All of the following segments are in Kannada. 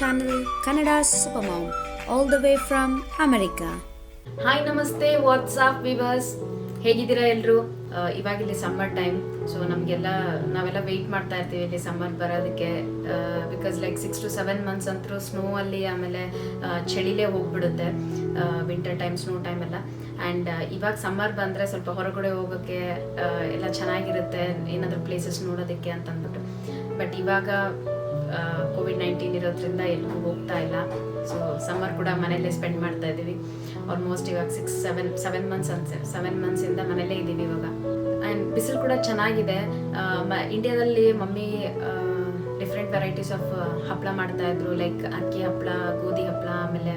channel Kannada Supermom, all the way from America. Hi ನಮಸ್ತೆ ವಾಟ್ಸಾಪ್ ವಿವರ್ಸ್, ಹೇಗಿದ್ದೀರಾ ಎಲ್ಲರೂ? ಇವಾಗಿಲ್ಲಿ ಸಮ್ಮರ್ ಟೈಮ್, ಸೊ ನಾವೆಲ್ಲ ವೆಯ್ಟ್ ಮಾಡ್ತಾ ಇರ್ತೀವಿ ಇಲ್ಲಿ ಸಮ್ಮರ್ ಬರೋದಕ್ಕೆ. ಬಿಕಾಸ್ ಲೈಕ್ 6 to 7 months ಅಂತೂ ಸ್ನೋ ಅಲ್ಲಿ, ಆಮೇಲೆ ಚಳಿಲೇ ಹೋಗ್ಬಿಡುತ್ತೆ ವಿಂಟರ್ ಟೈಮ್, ಸ್ನೋ ಟೈಮ್ ಎಲ್ಲ. ಆ್ಯಂಡ್ ಇವಾಗ ಸಮ್ಮರ್ ಬಂದರೆ ಸ್ವಲ್ಪ ಹೊರಗಡೆ ಹೋಗೋಕ್ಕೆ ಎಲ್ಲ ಚೆನ್ನಾಗಿರುತ್ತೆ, ಏನಾದರೂ ಪ್ಲೇಸಸ್ ನೋಡೋದಕ್ಕೆ ಅಂತ ಅಂದ್ಬಿಟ್ಟು. ಬಟ್ ಇವಾಗ COVID-19 ಇರೋದ್ರಿಂದ ಎಲ್ಲೂ ಹೋಗ್ತಾ ಇಲ್ಲ. ಸೊ ಸಮ್ಮರ್ ಕೂಡ ಮನೆಯಲ್ಲೇ ಸ್ಪೆಂಡ್ ಮಾಡ್ತಾ ಇದ್ದೀವಿ. ಆಲ್ಮೋಸ್ಟ್ ಇವಾಗ 7 months ಇಂದ ಮನೆಯಲ್ಲೇ ಇದ್ದೀವಿ ಇವಾಗ. ಆ್ಯಂಡ್ ಬಿಸಿಲು ಕೂಡ ಚೆನ್ನಾಗಿದೆ. ಇಂಡಿಯಾದಲ್ಲಿ ಮಮ್ಮಿ ಡಿಫ್ರೆಂಟ್ ವೆರೈಟೀಸ್ ಆಫ್ ಹಪ್ಪಳ ಮಾಡ್ತಾ ಇದ್ರು, ಲೈಕ್ ಅಕ್ಕಿ ಹಪ್ಪಳ, ಗೋಧಿ ಹಪ್ಪಳ, ಆಮೇಲೆ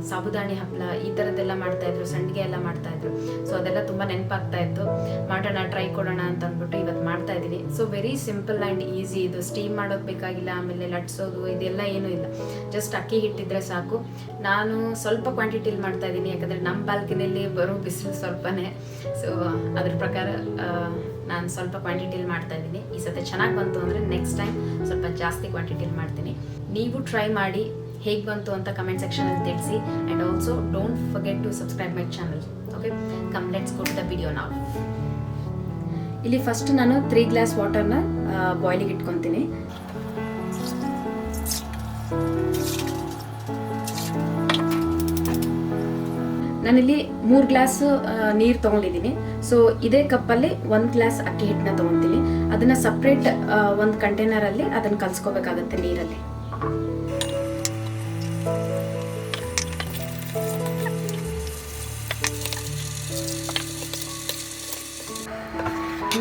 ಸಾಬುದಾಣಿ ಹಪ್ಪಳ, ಈ ಥರದ್ದೆಲ್ಲ ಮಾಡ್ತಾ ಇದ್ರು, ಸಂಡಿಗೆ ಎಲ್ಲ ಮಾಡ್ತಾ ಇದ್ರು. ಸೊ ಅದೆಲ್ಲ ತುಂಬ ನೆನಪಾಗ್ತಾ ಇತ್ತು. ಮಾಡೋಣ, ಟ್ರೈ ಕೊಡೋಣ ಅಂತ ಅಂದ್ಬಿಟ್ಟು ಇವತ್ತು ಮಾಡ್ತಾ ಇದ್ದೀನಿ. So very simple and easy. ಇದು ಸ್ಟೀಮ್ ಮಾಡೋದು ಬೇಕಾಗಿಲ್ಲ, ಆಮೇಲೆ ಲಟ್ಸೋದು ಇದೆಲ್ಲ ಏನೂ ಇಲ್ಲ. ಜಸ್ಟ್ ಅಕ್ಕಿ ಹಿಟ್ಟಿದ್ರೆ ಸಾಕು. ನಾನು ಸ್ವಲ್ಪ ಕ್ವಾಂಟಿಟಿಲಿ ಮಾಡ್ತಾ ಇದ್ದೀನಿ, ಯಾಕಂದರೆ ನಮ್ಮ ಬಾಲ್ಕನಿಯಲ್ಲಿ ಬರೋ ಬಿಸಿಲು ಸ್ವಲ್ಪನೇ. ಸೊ ಅದ್ರ ಪ್ರಕಾರ ನಾನು ಸ್ವಲ್ಪ ಕ್ವಾಂಟಿಟಿಲಿ ಮಾಡ್ತಾ ಇದ್ದೀನಿ. ಈ ಸತಿ ಚೆನ್ನಾಗಿ ಬಂತು ಅಂದರೆ ನೆಕ್ಸ್ಟ್ ಟೈಮ್ ಸ್ವಲ್ಪ ಜಾಸ್ತಿ ಕ್ವಾಂಟಿಟಿಲಿ ಮಾಡ್ತೀನಿ. ನೀವು ಟ್ರೈ ಮಾಡಿ ಹೇಗೆ ಬಂತು ಅಂತ ಕಮೆಂಟ್ ಸೆಕ್ಷನಲ್ಲಿ ತಿಳಿಸಿ. And also don't forget to subscribe my channel. Okay, come let's go to the video ನಾವು. ಇಲ್ಲಿ ಫಸ್ಟ್ ನಾನು 3 glass ವಾಟರ್ನ ಬಾಯ್ಲಿಗೆ ಇಟ್ಕೊತೀನಿ. ನಾನಿಲ್ಲಿ 3 glass ನೀರು ತೊಗೊಂಡಿದ್ದೀನಿ. ಸೊ ಇದೇ ಕಪ್ಪಲ್ಲಿ 1 glass ಅಕ್ಕಿ ಹಿಟ್ಟನ್ನ ತೊಗೊತೀನಿ. ಅದನ್ನು ಸಪ್ರೇಟ್ ಒಂದು ಕಂಟೈನರಲ್ಲಿ ಅದನ್ನು ಕಲಿಸ್ಕೋಬೇಕಾಗತ್ತೆ ನೀರಲ್ಲಿ.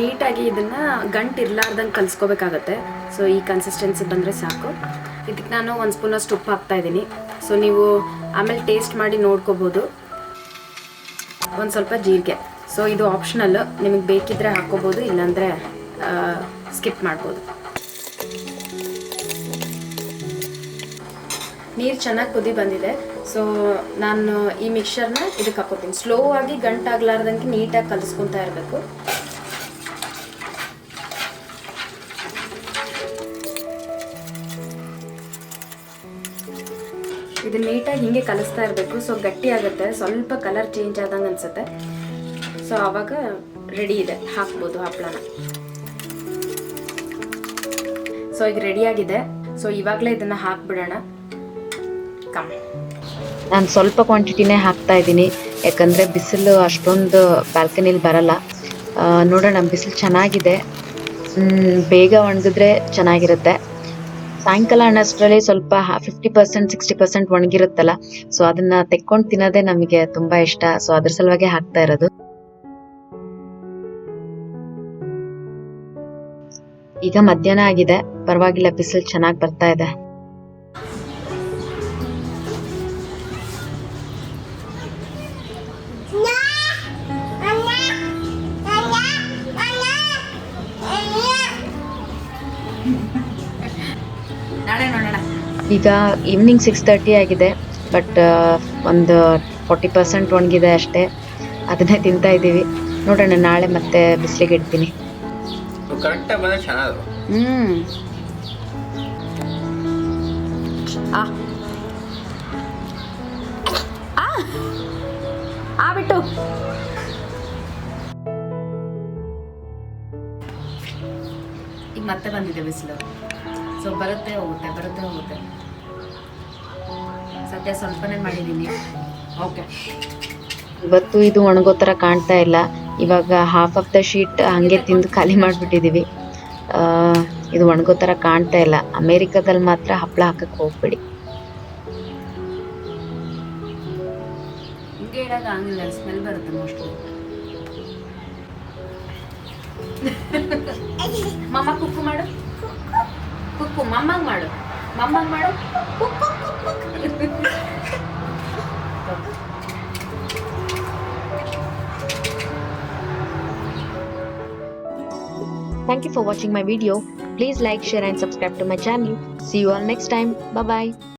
ನೀಟಾಗಿ ಇದನ್ನು ಗಂಟು ಇರಲಾರ್ದಂಗೆ ಕಲಿಸ್ಕೋಬೇಕಾಗತ್ತೆ. ಸೊ ಈ ಕನ್ಸಿಸ್ಟೆನ್ಸಿ ಬಂದರೆ ಸಾಕು. ಇದಕ್ಕೆ ನಾನು 1 ಸ್ಪೂನಷ್ಟು ಉಪ್ಪು ಹಾಕ್ತಾ ಇದ್ದೀನಿ. ಸೊ ನೀವು ಆಮೇಲೆ ಟೇಸ್ಟ್ ಮಾಡಿ ನೋಡ್ಕೋಬೋದು. ಒಂದು ಸ್ವಲ್ಪ ಜೀರಿಗೆ. ಸೊ ಇದು ಆಪ್ಷನಲ್, ನಿಮಗೆ ಬೇಕಿದ್ದರೆ ಹಾಕ್ಕೋಬೋದು, ಇಲ್ಲಾಂದರೆ ಸ್ಕಿಪ್ ಮಾಡ್ಬೋದು. ನೀರು ಚೆನ್ನಾಗಿ ಕುದಿ ಬಂದಿದೆ. ಸೊ ನಾನು ಈ ಮಿಕ್ಸರ್ನ ಇದಕ್ಕೆ ಹಾಕ್ಕೋತೀನಿ. ಸ್ಲೋ ಆಗಿ ಗಂಟಾಗ್ಲಾರ್ದಂಗೆ ನೀಟಾಗಿ ಕಲಿಸ್ಕೊತಾ ಇರಬೇಕು. ಇದು ನೀಟಾಗಿ ಹಿಂಗೆ ಕಲಿಸ್ತಾ ಇರಬೇಕು. ಸೊ ಗಟ್ಟಿ ಆಗುತ್ತೆ, ಸ್ವಲ್ಪ ಕಲರ್ ಚೇಂಜ್ ಆದಂಗೆ ಅನ್ಸುತ್ತೆ. ಸೊ ಆವಾಗ ರೆಡಿ ಇದೆ, ಹಾಕ್ಬೋದು ಹಪ್ಪಳನ. ಸೊ ಈಗ ರೆಡಿಯಾಗಿದೆ. ಸೊ ಇವಾಗಲೇ ಇದನ್ನು ಹಾಕ್ಬಿಡೋಣ. ನಾನು ಸ್ವಲ್ಪ ಕ್ವಾಂಟಿಟಿನೇ ಹಾಕ್ತಾ ಇದ್ದೀನಿ, ಯಾಕಂದರೆ ಬಿಸಿಲು ಅಷ್ಟೊಂದು ಬಾಲ್ಕನಿಲಿ ಬರಲ್ಲ. ನೋಡೋಣ, ಬಿಸಿಲು ಚೆನ್ನಾಗಿದೆ, ಬೇಗ ಒಣಗಿದ್ರೆ ಚೆನ್ನಾಗಿರುತ್ತೆ. ಸಾಯಂಕಾಲ ಅನ್ನೋಷ್ಟರಲ್ಲಿ ಸ್ವಲ್ಪ 50% 60% ಒಣಗಿರುತ್ತಲ್ಲ, ಸೊ ಅದನ್ನ ತೆಕ್ಕೊಂಡು ತಿನ್ನೋದೇ ನಮಗೆ ತುಂಬ ಇಷ್ಟ. ಸೊ ಅದ್ರ ಸಲುವಾಗಿ ಹಾಕ್ತಾ ಇರೋದು. ಈಗ ಮಧ್ಯಾಹ್ನ ಆಗಿದೆ, ಪರವಾಗಿಲ್ಲ, ಬಿಸಿಲು ಚೆನ್ನಾಗಿ ಬರ್ತಾ ಇದೆ. ಈಗ ಈವ್ನಿಂಗ್ 6:30 ಆಗಿದೆ, ಬಟ್ ಒಂದು 40% ಒಣಗಿದೆ ಅಷ್ಟೇ. ಅದನ್ನೇ ತಿಂತಾ ಇದ್ದೀವಿ. ನೋಡೋಣ, ನಾಳೆ ಮತ್ತೆ ಬಿಸಿಲಿಗೆ ಇಡ್ತೀನಿ. ಬಿಟ್ಟು ಈಗ ಮತ್ತೆ ಬಂದಿದೆ ಬಿಸಿಲು. ಸೊ ಬರುತ್ತೆ ಹೋಗುತ್ತೆ. ಸದ್ಯ ಸ್ವಲ್ಪನೇ ಮಾಡಿದ್ದೀನಿ. ಓಕೆ, ಇವತ್ತು ಇದು ಒಣಗೋ ಥರ ಕಾಣ್ತಾ ಇಲ್ಲ. ಇವಾಗ ಹಾಫ್ ಆಫ್ ದ ಶೀಟ್ ಹಂಗೆ ತಿಂದು ಖಾಲಿ ಮಾಡಿಬಿಟ್ಟಿದ್ದೀವಿ. ಇದು ಒಣಗೋ ಥರ ಕಾಣ್ತಾ ಇಲ್ಲ. ಅಮೇರಿಕಾದಲ್ಲಿ ಮಾತ್ರ ಹಪ್ಪಳ ಹಾಕಕ್ಕೆ ಹೋಗ್ಬೇಡಿ. ಹಿಂಗೆ ಇಡೋಕೆ ಆಗಿಲ್ಲ, ಸ್ಮೆಲ್ ಬರುತ್ತೆ ಮೋಸ್ಟ್ಲಿ. ಮಮ್ಮ ಕುಕ್ಕು ಮಾಡು, ಕುಕ್ಕು ಮಮ್ಮಂಗೆ ಮಾಡು. Thank you for watching my video. Please like, share and subscribe to my channel. See you all next time. Bye bye.